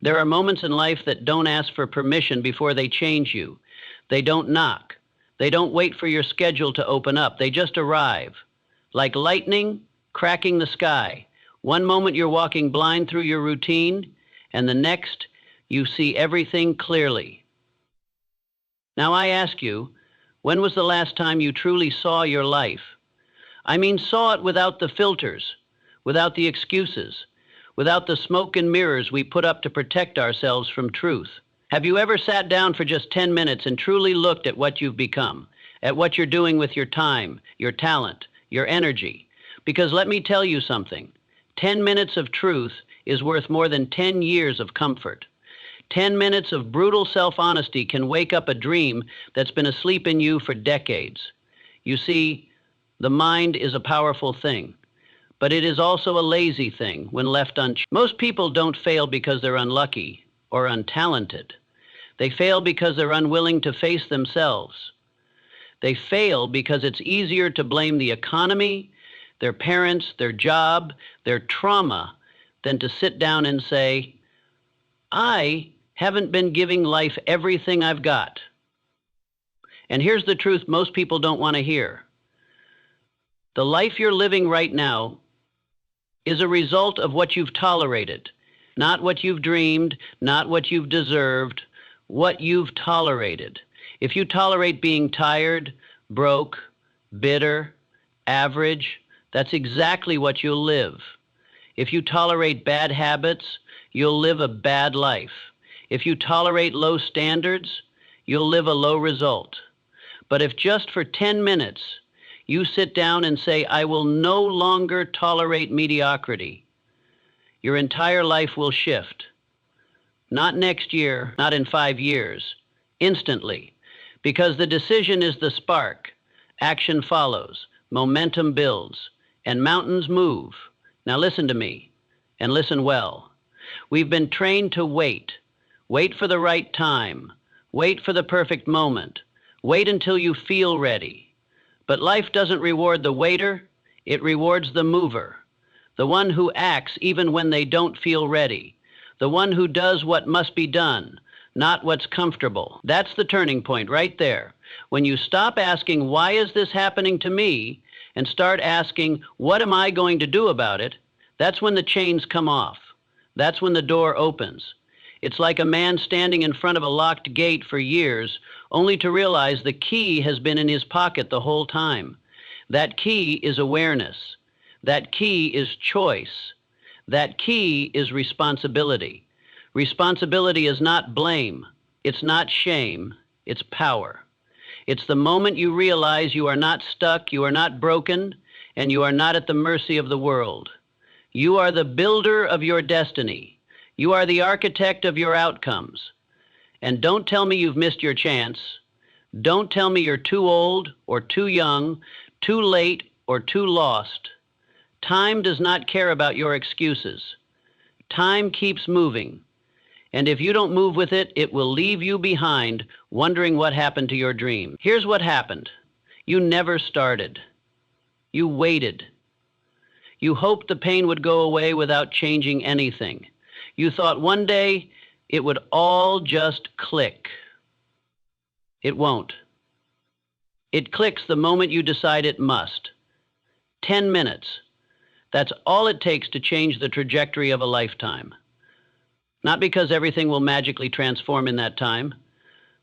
There are moments in life that don't ask for permission before they change you. They don't knock. They don't wait for your schedule to open up. They just arrive. Like lightning cracking the sky. One moment you're walking blind through your routine, and the next you see everything clearly. Now I ask you, when was the last time you truly saw your life? I mean, saw it without the filters, without the excuses, without the smoke and mirrors we put up to protect ourselves from truth. Have you ever sat down for just 10 minutes and truly looked at what you've become, at what you're doing with your time, your talent, your energy? Because let me tell you something, 10 minutes of truth is worth more than 10 years of comfort. 10 minutes of brutal self-honesty can wake up a dream that's been asleep in you for decades. You see, the mind is a powerful thing, but it is also a lazy thing when left unchecked. Most people don't fail because they're unlucky or untalented. They fail because they're unwilling to face themselves. They fail because it's easier to blame the economy, their parents, their job, their trauma, than to sit down and say, I haven't been giving life everything I've got. And here's the truth most people don't want to hear. The life you're living right now is a result of what you've tolerated, not what you've dreamed, not what you've deserved, what you've tolerated. If you tolerate being tired, broke, bitter, average, that's exactly what you'll live. If you tolerate bad habits, you'll live a bad life. If you tolerate low standards, you'll live a low result. But if just for 10 minutes you sit down and say, I will no longer tolerate mediocrity, your entire life will shift. Not next year, not in 5 years, instantly. Because the decision is the spark. Action follows, momentum builds, and mountains move. Now listen to me, and listen well. We've been trained to wait. Wait for the right time. Wait for the perfect moment. Wait until you feel ready. But life doesn't reward the waiter, it rewards the mover. The one who acts even when they don't feel ready. The one who does what must be done, not what's comfortable. That's the turning point right there. When you stop asking, why is this happening to me, and start asking, what am I going to do about it, that's when the chains come off. That's when the door opens. It's like a man standing in front of a locked gate for years, only to realize the key has been in his pocket the whole time. That key is awareness. That key is choice. That key is responsibility. Responsibility is not blame. It's not shame. It's power. It's the moment you realize you are not stuck, you are not broken, and you are not at the mercy of the world. You are the builder of your destiny. You are the architect of your outcomes. And don't tell me you've missed your chance. Don't tell me you're too old or too young, too late or too lost. Time does not care about your excuses. Time keeps moving. And if you don't move with it, it will leave you behind, wondering what happened to your dream. Here's what happened. You never started. You waited. You hoped the pain would go away without changing anything. You thought one day it would all just click. It won't. It clicks the moment you decide it must. 10 minutes. That's all it takes to change the trajectory of a lifetime. Not because everything will magically transform in that time,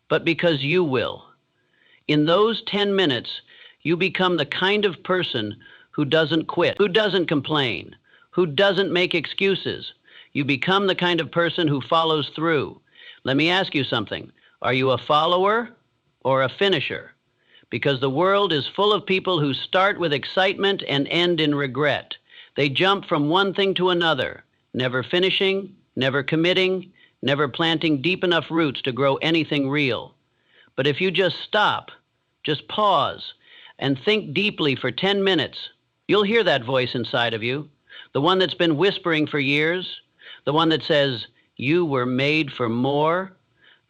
but because you will. In those 10 minutes, you become the kind of person who doesn't quit, who doesn't complain, who doesn't make excuses. You become the kind of person who follows through. Let me ask you something. Are you a follower or a finisher? Because the world is full of people who start with excitement and end in regret. They jump from one thing to another, never finishing, never committing, never planting deep enough roots to grow anything real. But if you just stop, just pause, and think deeply for 10 minutes, you'll hear that voice inside of you, the one that's been whispering for years, the one that says, you were made for more.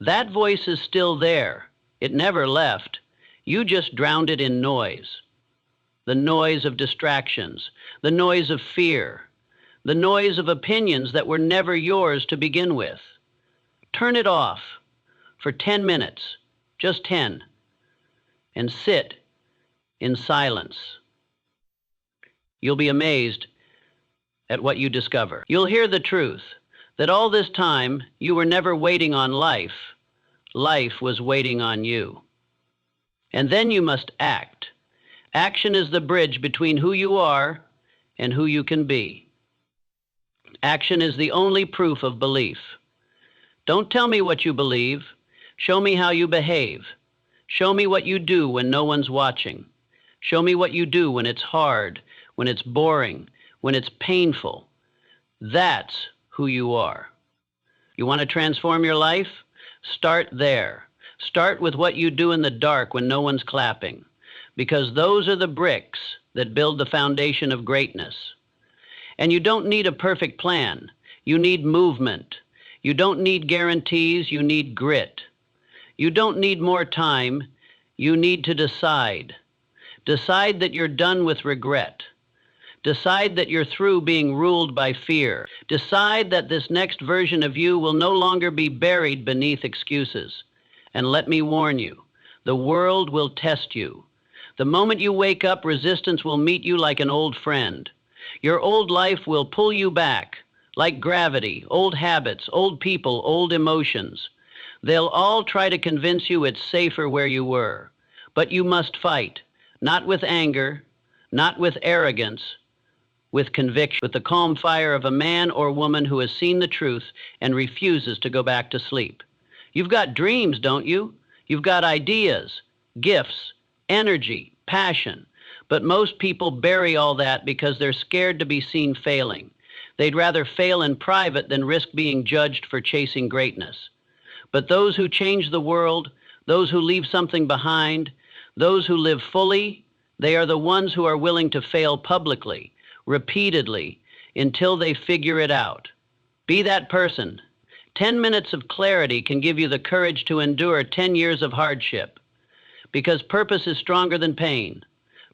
That voice is still there. It never left. You just drowned it in noise. The noise of distractions, the noise of fear, the noise of opinions that were never yours to begin with. Turn it off for 10 minutes, just 10, and sit in silence. You'll be amazed at what you discover. You'll hear the truth that all this time you were never waiting on life. Life was waiting on you. And then you must act. Action is the bridge between who you are and who you can be. Action is the only proof of belief. Don't tell me what you believe. Show me how you behave. Show me what you do when no one's watching. Show me what you do when it's hard, when it's boring, when it's painful. That's who you are. You want to transform your life? Start there. Start with what you do in the dark when no one's clapping, because those are the bricks that build the foundation of greatness. And you don't need a perfect plan. You need movement. You don't need guarantees. You need grit. You don't need more time. You need to decide. Decide that you're done with regret. Decide that you're through being ruled by fear. Decide that this next version of you will no longer be buried beneath excuses. And let me warn you, the world will test you. The moment you wake up, resistance will meet you like an old friend. Your old life will pull you back, like gravity, old habits, old people, old emotions. They'll all try to convince you it's safer where you were. But you must fight, not with anger, not with arrogance, with conviction, with the calm fire of a man or woman who has seen the truth and refuses to go back to sleep. You've got dreams, don't you? You've got ideas, gifts, energy, passion. But most people bury all that because they're scared to be seen failing. They'd rather fail in private than risk being judged for chasing greatness. But those who change the world, those who leave something behind, those who live fully, they are the ones who are willing to fail publicly, repeatedly, until they figure it out. Be that person. 10 minutes of clarity can give you the courage to endure 10 years of hardship. Because purpose is stronger than pain.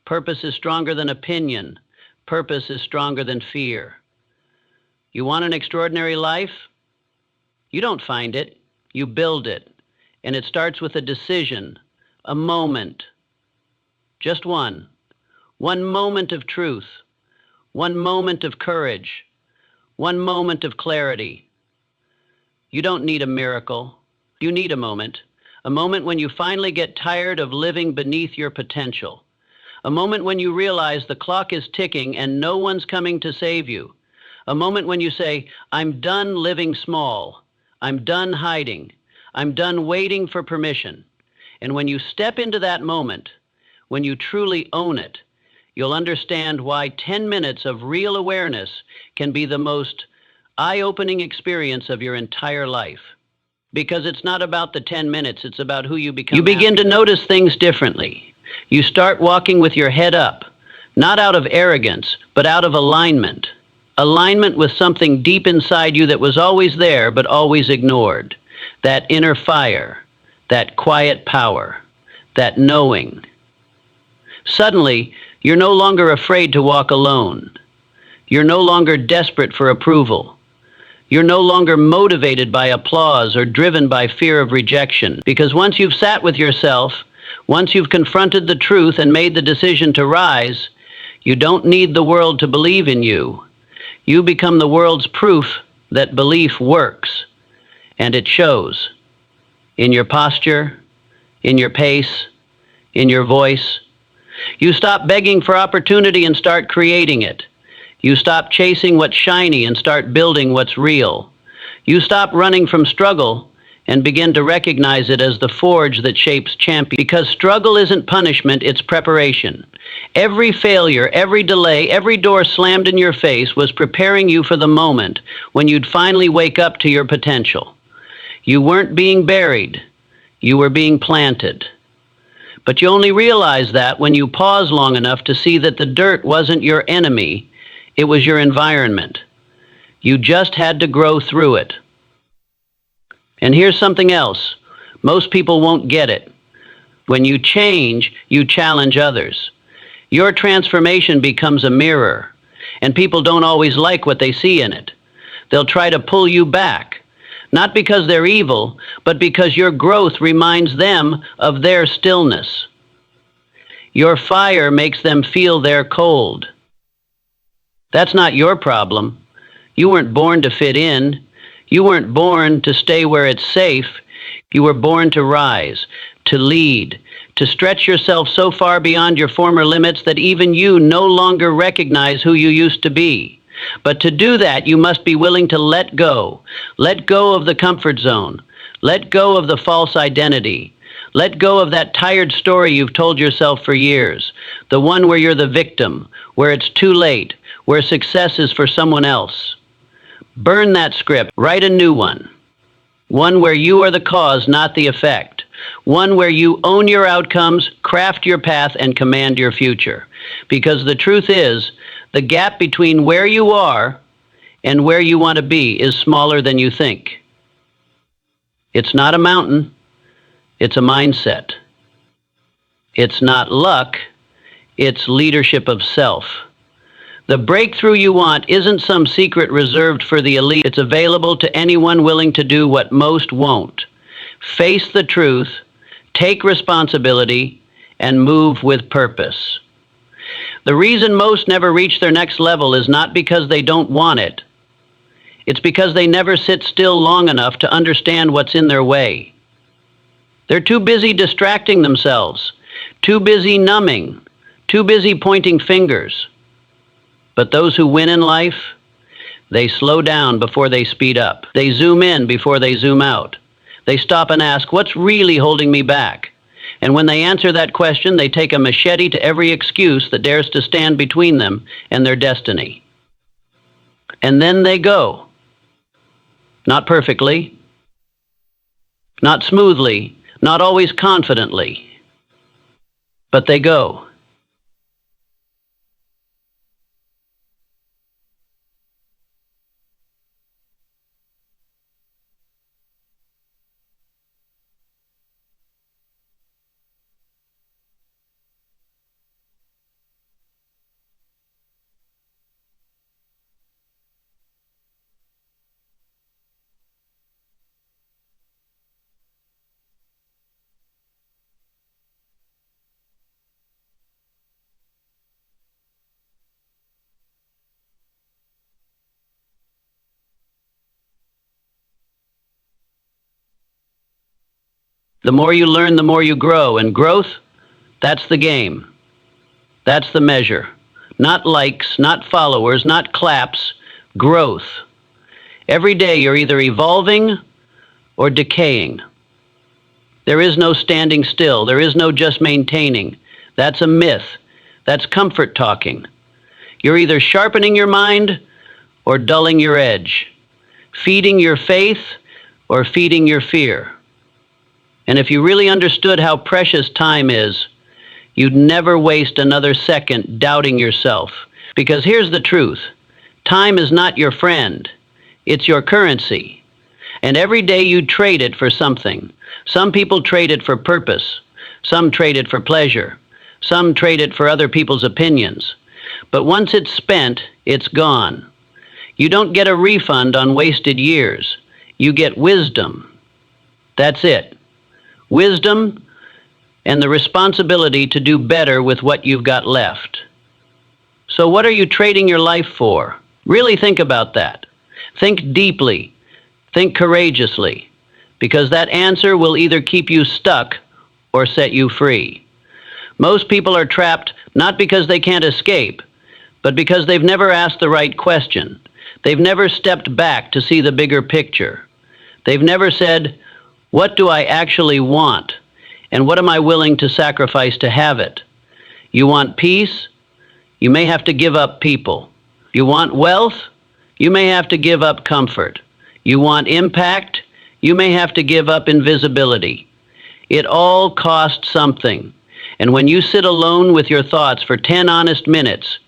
Purpose is stronger than opinion. Purpose is stronger than fear. You want an extraordinary life? You don't find it. You build it. And it starts with a decision, a moment. Just one. One moment of truth. One moment of courage. One moment of clarity. You don't need a miracle. You need a moment when you finally get tired of living beneath your potential. A moment when you realize the clock is ticking and no one's coming to save you. A moment when you say, I'm done living small. I'm done hiding. I'm done waiting for permission. And when you step into that moment, when you truly own it, you'll understand why 10 minutes of real awareness can be the most eye-opening experience of your entire life. Because it's not about the 10 minutes, it's about who you become. You begin to notice things differently. You start walking with your head up, not out of arrogance, but out of alignment. Alignment with something deep inside you that was always there, but always ignored. That inner fire, that quiet power, that knowing. Suddenly, you're no longer afraid to walk alone. You're no longer desperate for approval. You're no longer motivated by applause or driven by fear of rejection. Because once you've sat with yourself, once you've confronted the truth and made the decision to rise, you don't need the world to believe in you. You become the world's proof that belief works. And it shows in your posture, in your pace, in your voice. You stop begging for opportunity and start creating it. You stop chasing what's shiny and start building what's real. You stop running from struggle and begin to recognize it as the forge that shapes champions. Because struggle isn't punishment, it's preparation. Every failure, every delay, every door slammed in your face was preparing you for the moment when you'd finally wake up to your potential. You weren't being buried, you were being planted. But you only realize that when you pause long enough to see that the dirt wasn't your enemy, it was your environment. You just had to grow through it. And here's something else. Most people won't get it. When you change, you challenge others. Your transformation becomes a mirror, and people don't always like what they see in it. They'll try to pull you back. Not because they're evil, but because your growth reminds them of their stillness. Your fire makes them feel they're cold. That's not your problem. You weren't born to fit in. You weren't born to stay where it's safe. You were born to rise, to lead, to stretch yourself so far beyond your former limits that even you no longer recognize who you used to be. But to do that, you must be willing to let go. Let go of the comfort zone. Let go of the false identity. Let go of that tired story you've told yourself for years, the one where you're the victim, where it's too late, where success is for someone else. Burn that script. Write a new one. One where you are the cause, not the effect. One where you own your outcomes, craft your path, and command your future. Because the truth is, the gap between where you are and where you want to be is smaller than you think. It's not a mountain. It's a mindset. It's not luck. It's leadership of self. The breakthrough you want isn't some secret reserved for the elite. It's available to anyone willing to do what most won't. Face the truth, take responsibility, and move with purpose. The reason most never reach their next level is not because they don't want it. It's because they never sit still long enough to understand what's in their way. They're too busy distracting themselves, too busy numbing, too busy pointing fingers. But those who win in life, they slow down before they speed up. They zoom in before they zoom out. They stop and ask, what's really holding me back? And when they answer that question, they take a machete to every excuse that dares to stand between them and their destiny. And then they go. Not perfectly, not smoothly, not always confidently, but they go. The more you learn, the more you grow. And growth, that's the game. That's the measure. Not likes, not followers, not claps, growth. Every day you're either evolving or decaying. There is no standing still. There is no just maintaining. That's a myth. That's comfort talking. You're either sharpening your mind or dulling your edge, feeding your faith or feeding your fear. And if you really understood how precious time is, you'd never waste another second doubting yourself. Because here's the truth. Time is not your friend. It's your currency. And every day you trade it for something. Some people trade it for purpose. Some trade it for pleasure. Some trade it for other people's opinions. But once it's spent, it's gone. You don't get a refund on wasted years. You get wisdom. That's it. Wisdom and the responsibility to do better with what you've got left. So what are you trading your life for? Really think about that. Think deeply. Think courageously. Because that answer will either keep you stuck or set you free. Most people are trapped not because they can't escape, but because they've never asked the right question. They've never stepped back to see the bigger picture. They've never said, what do I actually want? And what am I willing to sacrifice to have it? You want peace? You may have to give up people. You want wealth? You may have to give up comfort. You want impact? You may have to give up invisibility. It all costs something. And when you sit alone with your thoughts for 10 honest minutes,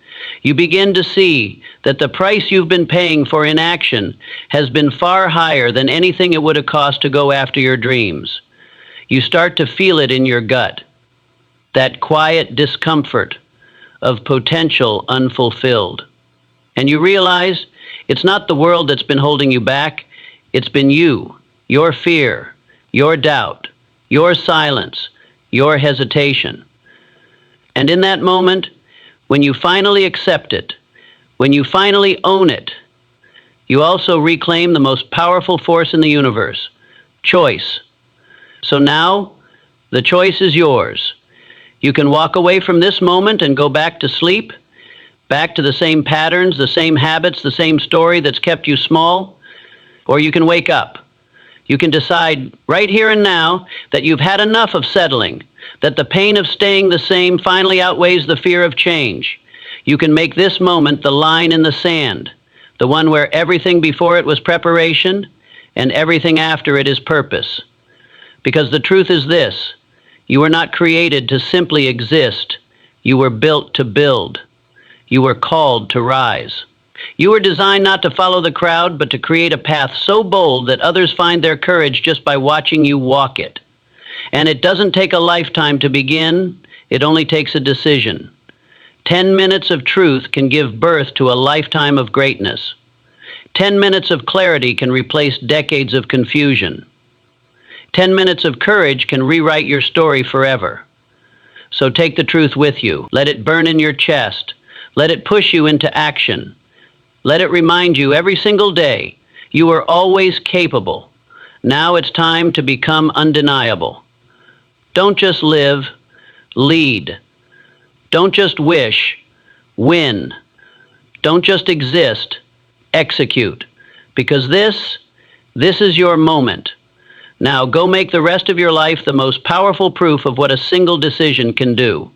you begin to see that the price you've been paying for inaction has been far higher than anything it would have cost to go after your dreams. You start to feel it in your gut, that quiet discomfort of potential unfulfilled. And you realize it's not the world that's been holding you back, It's been you, your fear, your doubt, your silence, your hesitation. And in that moment, when you finally accept it, when you finally own it, you also reclaim the most powerful force in the universe, choice. So now, the choice is yours. You can walk away from this moment and go back to sleep, back to the same patterns, the same habits, the same story that's kept you small, or you can wake up. You can decide right here and now that you've had enough of settling, that the pain of staying the same finally outweighs the fear of change. You can make this moment the line in the sand, the one where everything before it was preparation and everything after it is purpose. Because the truth is this: you were not created to simply exist. You were built to build. You were called to rise. You were designed not to follow the crowd, but to create a path so bold that others find their courage just by watching you walk it. And it doesn't take a lifetime to begin. It only takes a decision. 10 minutes of truth can give birth to a lifetime of greatness. 10 minutes of clarity can replace decades of confusion. 10 minutes of courage can rewrite your story forever. So take the truth with you. Let it burn in your chest. Let it push you into action. Let it remind you every single day you are always capable. Now it's time to become undeniable. Don't just live, lead. Don't just wish, win. Don't just exist, execute. Because this is your moment. Now go make the rest of your life the most powerful proof of what a single decision can do.